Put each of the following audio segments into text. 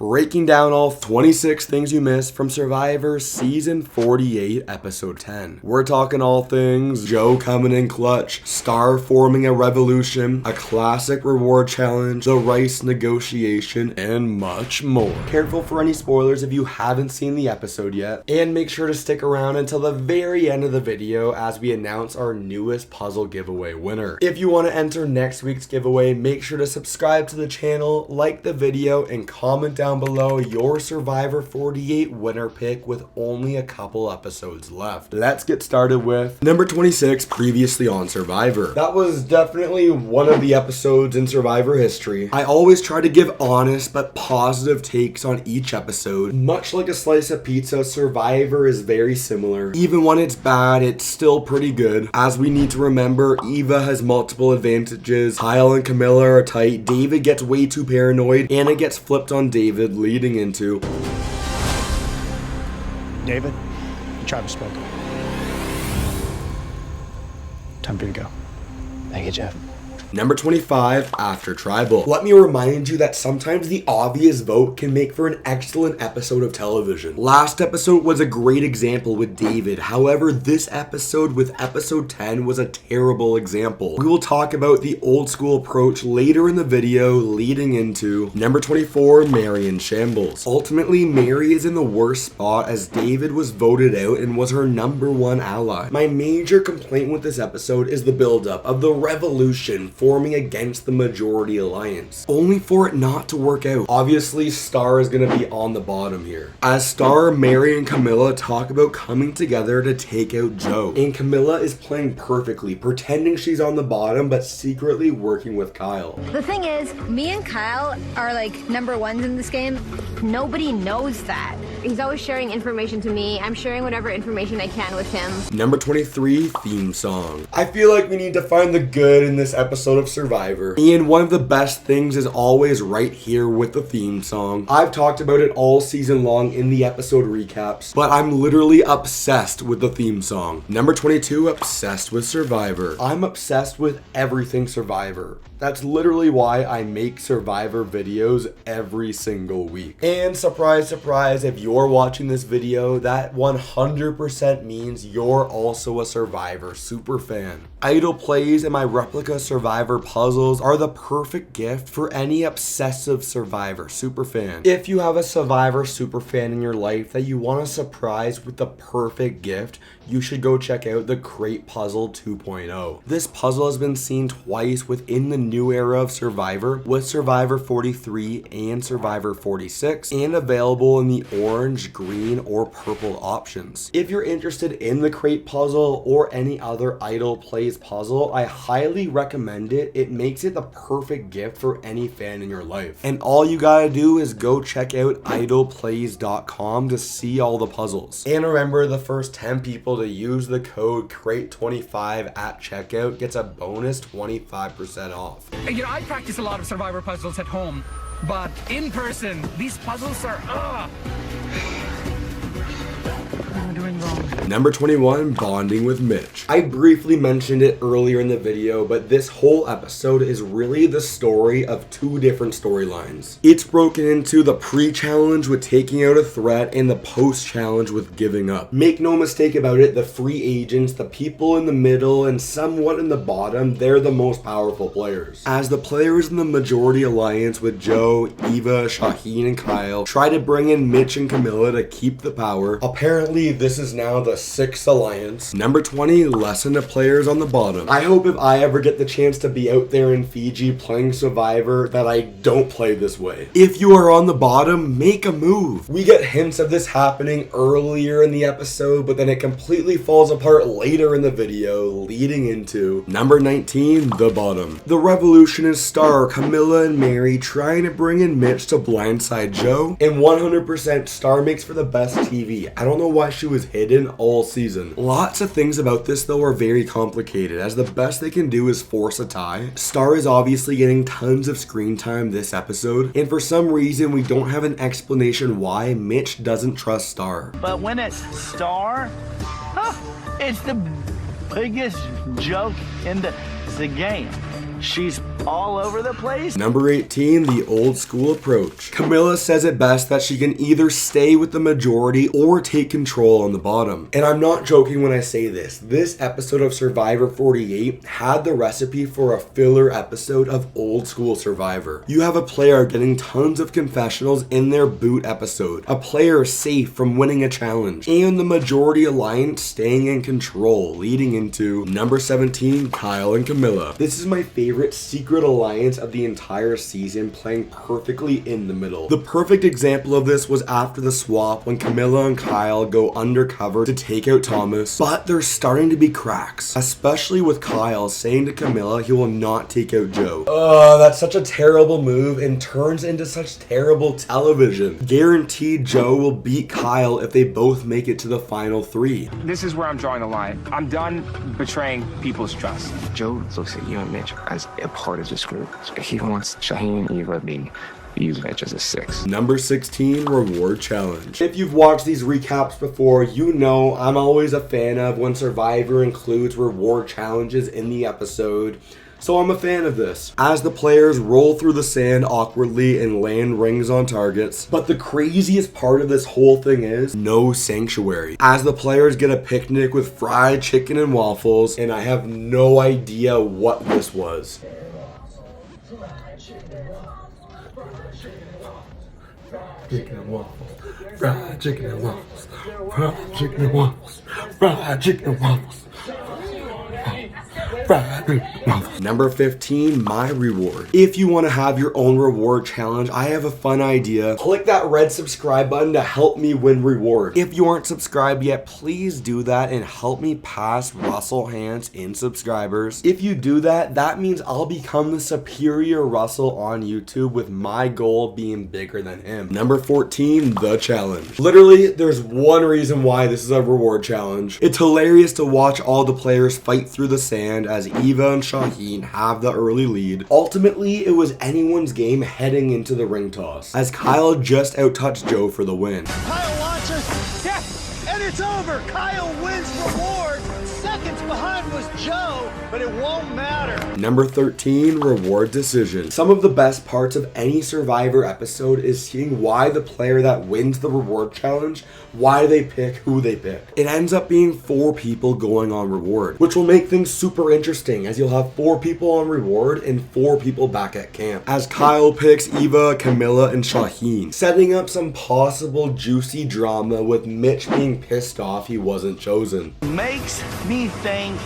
breaking down all 26 things you missed from Survivor Season 48, Episode 10. We're talking all things Joe coming in clutch, Star forming a revolution, a classic reward challenge, the rice negotiation, and much more. Careful for any spoilers if you haven't seen the episode yet, and make sure to stick around until the very end of the video as we announce our newest puzzle giveaway winner. If you want to enter next week's giveaway, make sure to subscribe to the channel, like the video, and comment down below your Survivor 48 winner pick with only a couple episodes left. Let's get started with number 26, previously on Survivor. That was definitely one of the episodes in Survivor history. I always try to give honest but positive takes on each episode. Much like a slice of pizza, Survivor is very similar. Even when it's bad, it's still pretty good. As we need to remember, Eva has multiple advantages. Kyle and Camilla are tight. David gets way too paranoid, and it gets flipped on David, leading into David, the tribe has spoken. Time for you to go. Thank you, Jeff. number 25, After Tribal. Let me remind you that sometimes the obvious vote can make for an excellent episode of television. Last episode was a great example with David. However, this episode with episode 10 was a terrible example. We will talk about the old school approach later in the video, leading into number 24, Mary in Shambles. Ultimately, Mary is in the worst spot as David was voted out and was her number one ally. My major complaint with this episode is the buildup of the revolution forming against the majority alliance, only for it not to work out. Obviously, Star is going to be on the bottom here. As Star, Mary, and Camilla talk about coming together to take out Joe, and Camilla is playing perfectly, pretending she's on the bottom but secretly working with Kyle. The thing is, me and Kyle are like number ones in this game. Nobody knows that. He's always sharing information to me. I'm sharing whatever information I can with him. Number 23, Theme Song. I feel like we need to find the good in this episode of Survivor, and one of the best things is always right here with the theme song. I've talked about it all season long in the episode recaps, but I'm literally obsessed with the theme song. Number 22, Obsessed with Survivor. I'm obsessed with everything Survivor. That's literally why I make Survivor videos every single week. And surprise, surprise, if you're watching this video, that 100% means you're also a Survivor super fan. Idle plays and my replica Survivor puzzles are the perfect gift for any obsessive Survivor superfan. If you have a Survivor superfan in your life that you want to surprise with the perfect gift, you should go check out the Crate Puzzle 2.0. This puzzle has been seen twice within the new era of Survivor, with Survivor 43 and Survivor 46, and available in the orange, green, or purple options. If you're interested in the Crate Puzzle or any other Idle Plays puzzle, I highly recommend it. It makes it the perfect gift for any fan in your life. And all you gotta do is go check out idleplays.com to see all the puzzles. And remember, the first 10 people to use the code CRATE25 at checkout gets a bonus 25% off. You know, I practice a lot of Survivor puzzles at home, but in person, these puzzles are, What am I doing wrong? Number 21, Bonding with Mitch. I briefly mentioned it earlier in the video, but this whole episode is really the story of two different storylines. It's broken into the pre-challenge with taking out a threat and the post-challenge with giving up. Make no mistake about it, the free agents, the people in the middle, and somewhat in the bottom, they're the most powerful players. As the players in the majority alliance with Joe, Eva, Shaheen, and Kyle try to bring in Mitch and Camilla to keep the power, apparently this is now the 6th alliance. Number 20, Lesson to players on the bottom. I hope if I ever get the chance to be out there in Fiji playing Survivor that I don't play this way. If you are on the bottom, make a move. We get hints of this happening earlier in the episode, but then it completely falls apart later in the video, leading into number 19, The Bottom. The revolution is Star, Camilla, and Mary trying to bring in Mitch to blindside Joe, and 100% Star makes for the best TV. I don't know why she was hidden all season. Lots of things about this though are very complicated, as the best they can do is force a tie. Star is obviously getting tons of screen time this episode, and for some reason we don't have an explanation why Mitch doesn't trust Star. But when it's Star, it's the biggest joke in the game. She's all over the place. Number 18, the old school approach. Camilla says it best that she can either stay with the majority or take control on the bottom. And I'm not joking when I say this. This episode of Survivor 48 had the recipe for a filler episode of old school Survivor. You have a player getting tons of confessionals in their boot episode, a player safe from winning a challenge, and the majority alliance staying in control, leading into number 17, Kyle and Camilla. This is my favorite secret alliance of the entire season, playing perfectly in the middle. The perfect example of this was after the swap when Camilla and Kyle go undercover to take out Thomas, but there's starting to be cracks, especially with Kyle saying to Camilla he will not take out Joe. That's such a terrible move and turns into such terrible television. Guaranteed Joe will beat Kyle if they both make it to the final 3. This is where I'm drawing the line. I'm done betraying people's trust. Joe looks at you and Mitch as a part of this group. He wants Shaheen and Eva being use Mitch as a 6. Number 16, reward challenge. If you've watched these recaps before, you know I'm always a fan of when Survivor includes reward challenges in the episode. So I'm a fan of this, as the players roll through the sand awkwardly and land rings on targets. But the craziest part of this whole thing is no sanctuary, as the players get a picnic with fried chicken and waffles, and I have no idea what this was. Chicken and waffles, fried chicken and waffles, fried chicken and waffles, fried chicken and waffles. Number 15, my reward. If you want to have your own reward challenge, I have a fun idea. Click that red subscribe button to help me win reward. If you aren't subscribed yet, please do that and help me pass Russell Hantz in subscribers. If you do that, that means I'll become the superior Russell on YouTube, with my goal being bigger than him. Number 14, the challenge. Literally, there's one reason why this is a reward challenge. It's hilarious to watch all the players fight through the sand as Eva and Shaheen have the early lead. Ultimately, it was anyone's game heading into the ring toss, as Kyle just out-touched Joe for the win. Kyle launches, yeah, and it's over. Kyle wins reward. Seconds behind was Joe, but it won't matter. Number 13, reward decision. Some of the best parts of any Survivor episode is seeing why the player that wins the reward challenge, why they pick who they pick. It ends up being 4 people going on reward, which will make things super interesting, as you'll have 4 people on reward and 4 people back at camp, as Kyle picks Eva, Camilla, and Shaheen, setting up some possible juicy drama with Mitch being pissed off he wasn't chosen. Makes me think,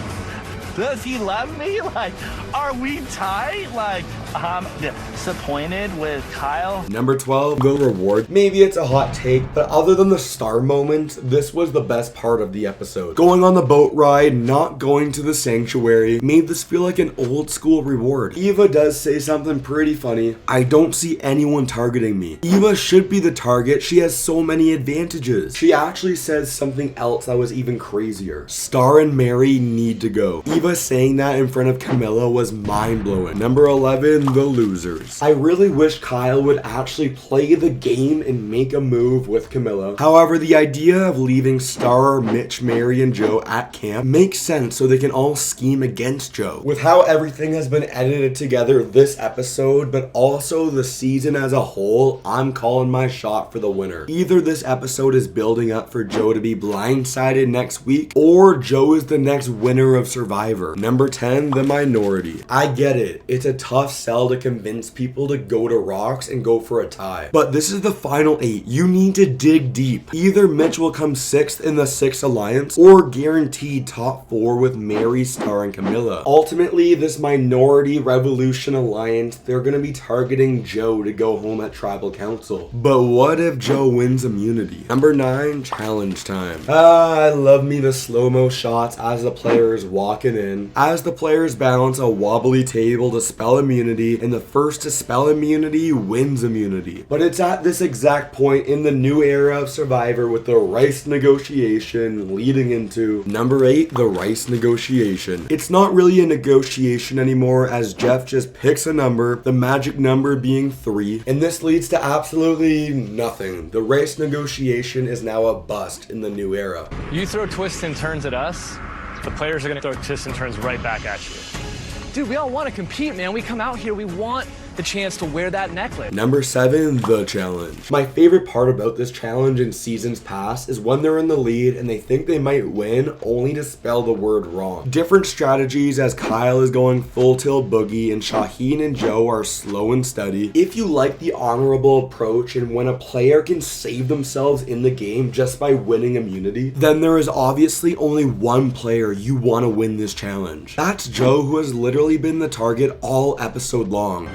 does he love me? Like, are we tight? Like, I'm disappointed with Kyle. Number 12, the reward. Maybe it's a hot take, but other than the star moment, this was the best part of the episode. Going on the boat ride, not going to the sanctuary, made this feel like an old school reward. Eva does say something pretty funny. I don't see anyone targeting me. Eva should be the target. She has so many advantages. She actually says something else that was even crazier. Star and Mary need to go. Eva saying that in front of Camilla was mind-blowing. Number 11, the losers. I really wish Kyle would actually play the game and make a move with Camilla. However, the idea of leaving Star, Mitch, Mary, and Joe at camp makes sense so they can all scheme against Joe. With how everything has been edited together this episode, but also the season as a whole, I'm calling my shot for the winner. Either this episode is building up for Joe to be blindsided next week, or Joe is the next winner of Survivor. Number 10, the minority. I get it. It's a tough sell to convince people to go to rocks and go for a tie. But this is the final 8. You need to dig deep. Either Mitch will come 6th in the 6th alliance, or guaranteed top 4 with Mary, Star, and Camilla. Ultimately, this minority revolution alliance, they're going to be targeting Joe to go home at tribal council. But what if Joe wins immunity? Number 9, challenge time. I love me the slow-mo shots as the players walking in, as the players balance a wobbly table to spell immunity, and the first to spell immunity wins immunity. But it's at this exact point in the new era of Survivor with the rice negotiation leading into number 8, the rice negotiation. It's not really a negotiation anymore, as Jeff just picks a number, the magic number being 3, and this leads to absolutely nothing. The rice negotiation is now a bust in the new era. You throw twists and turns at us, the players are going to throw twists and turns right back at you. Dude, we all want to compete, man. We come out here, we want the chance to wear that necklace. Number 7, the challenge. My favorite part about this challenge in seasons past is when they're in the lead and they think they might win only to spell the word wrong. Different strategies as Kyle is going full tilt boogie and Shaheen and Joe are slow and steady. If you like the honorable approach and when a player can save themselves in the game just by winning immunity, then there is obviously only one player you want to win this challenge. That's Joe, who has literally been the target all episode long.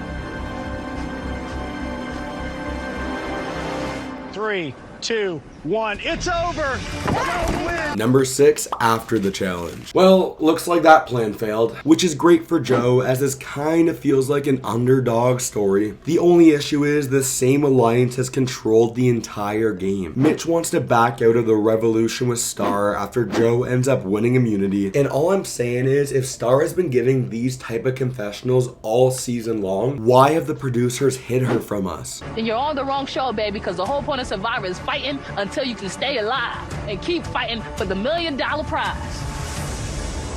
3, 2, 1. It's over. Joe wins. Number 6, after the challenge. Well, looks like that plan failed, which is great for Joe as this kind of feels like an underdog story. The only issue is the same alliance has controlled the entire game. Mitch wants to back out of the revolution with Star after Joe ends up winning immunity, and all I'm saying is if Star has been giving these type of confessionals all season long, why have the producers hid her from us? Then you're on the wrong show, baby, because the whole point of Survivor is fighting until you can stay alive and keep fighting for the $1 million prize.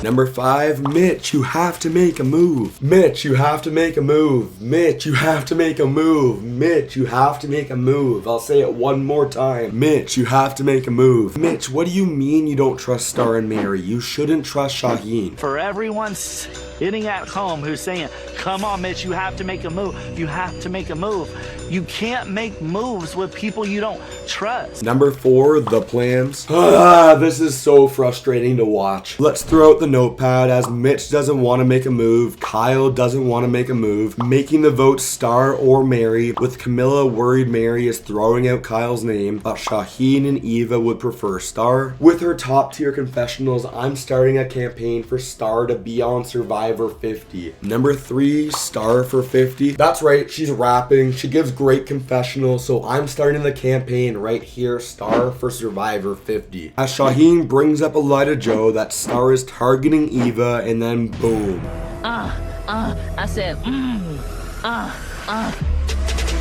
Number 5, Mitch, you have to make a move. Mitch, you have to make a move. Mitch, you have to make a move. Mitch, you have to make a move. I'll say it one more time. Mitch, you have to make a move. Mitch, what do you mean you don't trust Star and Mary? You shouldn't trust Shaheen. For everyone sitting at home who's saying, come on, Mitch, you have to make a move. You have to make a move. You can't make moves with people you don't trust. Number 4, the plans. This is so frustrating to watch. Let's throw out the notepad as Mitch doesn't want to make a move, Kyle doesn't want to make a move, making the vote Star or Mary, with Camilla worried Mary is throwing out Kyle's name, but Shaheen and Eva would prefer Star. With her top tier confessionals, I'm starting a campaign for Star to be on Survivor 50. Number 3, Star for 50. That's right, she's rapping, she gives great confessionals, so I'm starting the campaign right here, Star for Survivor 50. As Shaheen brings up a lie to Joe that Star is targeting Eva, and then boom. I said,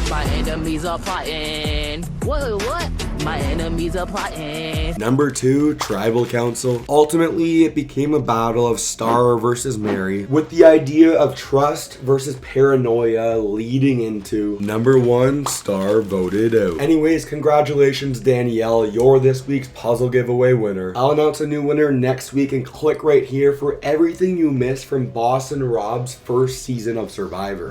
my enemies are plotting. What? My enemies are plotting. Number 2, Tribal Council. Ultimately, it became a battle of Star versus Mary, with the idea of trust versus paranoia leading into number 1, Star voted out. Anyways, congratulations, Danielle. You're this week's puzzle giveaway winner. I'll announce a new winner next week, and click right here for everything you missed from Boss and Rob's first season of Survivor.